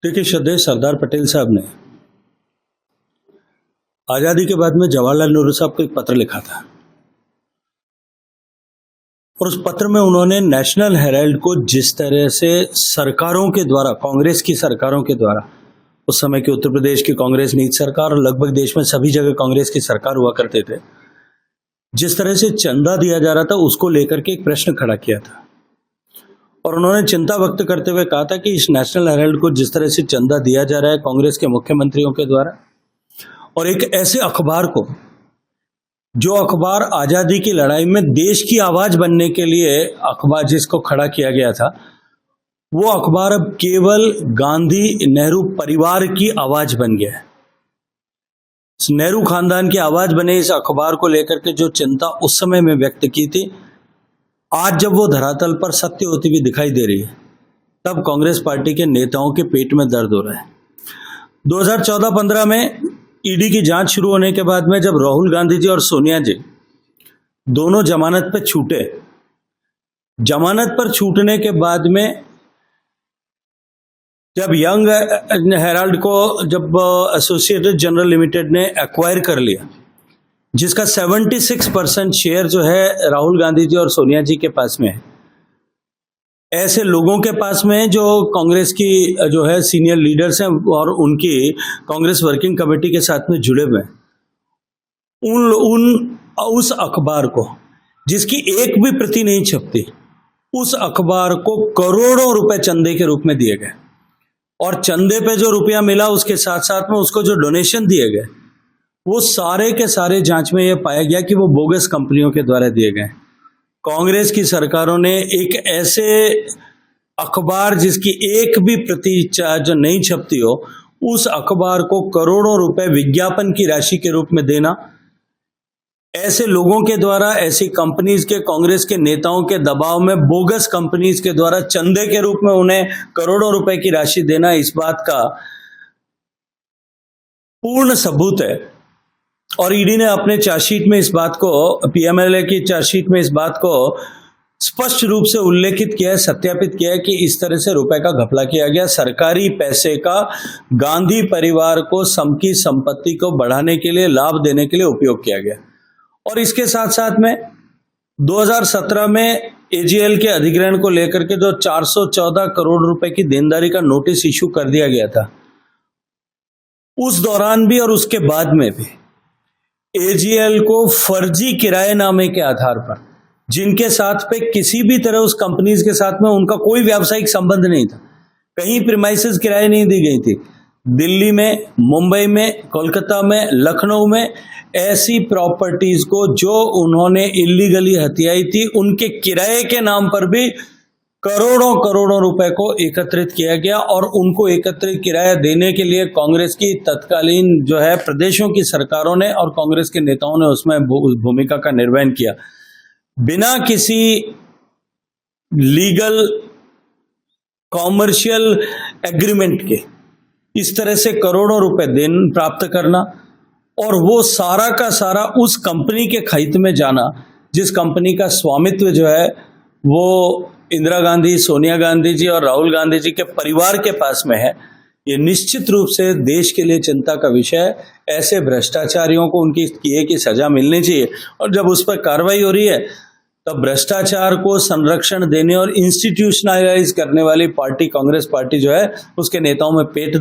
देखिए, श्रद्धेय सरदार पटेल साहब ने आजादी के बाद में जवाहरलाल नेहरू साहब को एक पत्र लिखा था और उस पत्र में उन्होंने नेशनल हेराल्ड को जिस तरह से सरकारों के द्वारा, कांग्रेस की सरकारों के द्वारा, उस समय की उत्तर प्रदेश की कांग्रेस नीति सरकार और लगभग देश में सभी जगह कांग्रेस की सरकार हुआ करते थे, जिस तरह से चंदा दिया जा रहा था उसको लेकर के एक प्रश्न खड़ा किया था। और उन्होंने चिंता व्यक्त करते हुए कहा था कि इस नेशनल हेराल्ड को जिस तरह से चंदा दिया जा रहा है कांग्रेस के मुख्यमंत्रियों के द्वारा, और एक ऐसे अखबार को जो अखबार आजादी की लड़ाई में देश की आवाज बनने के लिए अखबार जिसको खड़ा किया गया था, वो अखबार अब केवल गांधी नेहरू परिवार की आवाज बन गया है। नेहरू खानदान की आवाज बने इस अखबार को लेकर के जो चिंता उस समय में व्यक्त की थी, आज जब वो धरातल पर सत्य होती हुई दिखाई दे रही है, तब कांग्रेस पार्टी के नेताओं के पेट में दर्द हो रहा है। 2014-15 में ईडी की जांच शुरू होने के बाद में जब राहुल गांधी जी और सोनिया जी दोनों जमानत पर छूटे, जमानत पर छूटने के बाद में जब यंग हेराल्ड को जब एसोसिएटेड जर्नल लिमिटेड ने एक्वायर कर लिया, जिसका 76% शेयर जो है राहुल गांधी जी और सोनिया जी के पास में है, ऐसे लोगों के पास में जो कांग्रेस की जो है सीनियर लीडर्स हैं और उनकी कांग्रेस वर्किंग कमेटी के साथ में जुड़े हुए उस अखबार को, जिसकी एक भी प्रति नहीं छपती, उस अखबार को करोड़ों रुपए चंदे के रूप में दिए गए। और चंदे पे जो रुपया मिला उसके साथ साथ में उसको जो डोनेशन दिए गए, वो सारे के सारे जांच में यह पाया गया कि वो बोगस कंपनियों के द्वारा दिए गए। कांग्रेस की सरकारों ने एक ऐसे अखबार जिसकी एक भी प्रति जो नहीं छपती हो, उस अखबार को करोड़ों रुपए विज्ञापन की राशि के रूप में देना, ऐसे लोगों के द्वारा, ऐसी कंपनीज के, कांग्रेस के नेताओं के दबाव में बोगस कंपनीज के द्वारा चंदे के रूप में उन्हें करोड़ों रुपए की राशि देना, इस बात का पूर्ण सबूत है। और ईडी ने अपने चार्जशीट में इस बात को, पीएमएलए की चार्जशीट में इस बात को स्पष्ट रूप से उल्लेखित किया है, सत्यापित किया है कि इस तरह से रुपए का घपला किया गया, सरकारी पैसे का गांधी परिवार को सबकी संपत्ति को बढ़ाने के लिए, लाभ देने के लिए उपयोग किया गया। और इसके साथ साथ में 2017 में एजीएल के अधिग्रहण को लेकर के जो 414 करोड़ रुपए की देनदारी का नोटिस इशू कर दिया गया था, उस दौरान भी और उसके बाद में भी एजीएल को फर्जी किराएनामे के आधार पर, जिनके साथ पे किसी भी तरह उस कंपनीज के साथ में उनका कोई व्यावसायिक संबंध नहीं था, कहीं प्रीमाइसेस किराए नहीं दी गई थी, दिल्ली में, मुंबई में, कोलकाता में, लखनऊ में ऐसी प्रॉपर्टीज को जो उन्होंने इलीगली हथियाई थी, उनके किराए के नाम पर भी करोड़ों करोड़ों रुपए को एकत्रित किया गया। और उनको एकत्रित किराया देने के लिए कांग्रेस की तत्कालीन जो है प्रदेशों की सरकारों ने और कांग्रेस के नेताओं ने उसमें भूमिका का निर्वहन किया, बिना किसी लीगल कॉमर्शियल एग्रीमेंट के इस तरह से करोड़ों रुपए प्राप्त करना, और वो सारा का सारा उस कंपनी के खाते में जाना जिस कंपनी का स्वामित्व जो है वो इंदिरा गांधी, सोनिया गांधी जी और राहुल गांधी जी के परिवार के पास में है। ये निश्चित रूप से देश के लिए चिंता का विषय है। ऐसे भ्रष्टाचारियों को उनकी किए की सजा मिलनी चाहिए, और जब उस पर कार्रवाई हो रही है तब भ्रष्टाचार को संरक्षण देने और इंस्टीट्यूशनलाइज करने वाली पार्टी कांग्रेस पार्टी जो है, उसके नेताओं में पेट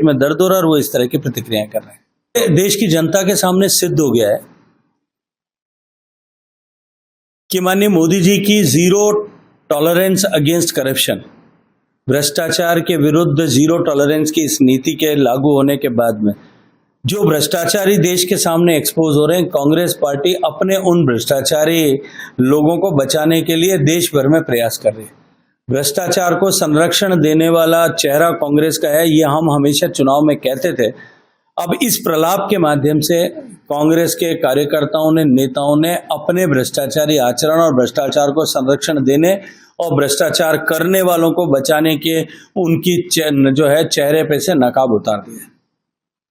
में दर्द हो रहा है और वो इस तरह की प्रतिक्रियाएं कर रहे हैं। देश की जनता के सामने सिद्ध हो गया है कि माननीय मोदी जी की जीरो टॉलरेंस अगेंस्ट करप्शन, भ्रष्टाचार के विरुद्ध जीरो टॉलरेंस की इस नीति के लागू होने के बाद में जो भ्रष्टाचारी देश के सामने एक्सपोज हो रहे हैं, कांग्रेस पार्टी अपने उन भ्रष्टाचारी लोगों को बचाने के लिए देश भर में प्रयास कर रही है। भ्रष्टाचार को संरक्षण देने वाला चेहरा कांग्रेस का है, ये हम हमेशा चुनाव में कहते थे। अब इस प्रलाप के माध्यम से कांग्रेस के कार्यकर्ताओं ने, नेताओं ने अपने भ्रष्टाचारी आचरण और भ्रष्टाचार को संरक्षण देने और भ्रष्टाचार करने वालों को बचाने के उनकी जो है चेहरे पे से नकाब उतार दिया।